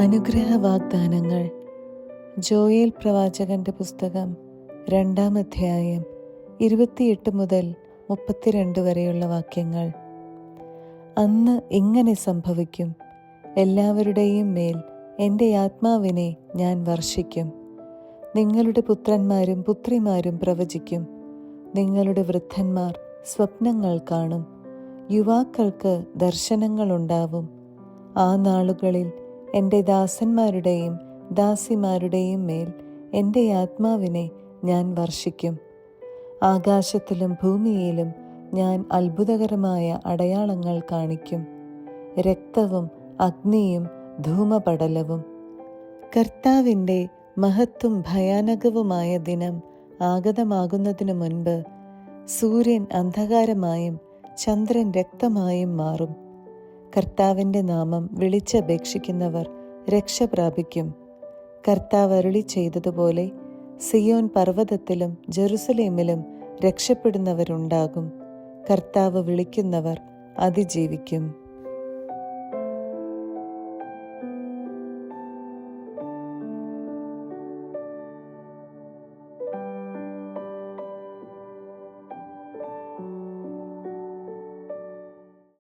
അനുഗ്രഹ വാഗ്ദാനങ്ങൾ. ജോയേൽ പ്രവാചകന്റെ പുസ്തകം 2-ാം അധ്യായം 28 മുതൽ 32 വരെയുള്ള വാക്യങ്ങൾ. അന്ന് ഇങ്ങനെ സംഭവിക്കും: എല്ലാവരുടെയും മേൽ എൻ്റെ ആത്മാവിനെ ഞാൻ വർഷിക്കും. നിങ്ങളുടെ പുത്രന്മാരും പുത്രിമാരും പ്രവചിക്കും. നിങ്ങളുടെ വൃദ്ധന്മാർ സ്വപ്നങ്ങൾ കാണും. യുവാക്കൾക്ക് ദർശനങ്ങളുണ്ടാവും. ആ നാളുകളിൽ എൻ്റെ ദാസന്മാരുടെയും ദാസിമാരുടെയും മേൽ എൻ്റെ ആത്മാവിനെ ഞാൻ വർഷിക്കും. ആകാശത്തിലും ഭൂമിയിലും ഞാൻ അത്ഭുതകരമായ അടയാളങ്ങൾ കാണിക്കും: രക്തവും അഗ്നിയും ധൂമപടലവും. കർത്താവിൻ്റെ മഹത്തും ഭയാനകവുമായ ദിനം ആഗതമാകുന്നതിനു മുൻപ് സൂര്യൻ അന്ധകാരമായും ചന്ദ്രൻ രക്തമായും മാറും. കർത്താവിൻ്റെ നാമം വിളിച്ചപേക്ഷിക്കുന്നവർ രക്ഷ പ്രാപിക്കും. കർത്താവ് അരുളി ചെയ്തതുപോലെ സിയോൻ പർവ്വതത്തിലും ജെറുസലേമിലും രക്ഷപ്പെടുന്നവരുണ്ടാകും. കർത്താവ് വിളിക്കുന്നവർ അതിജീവിക്കും.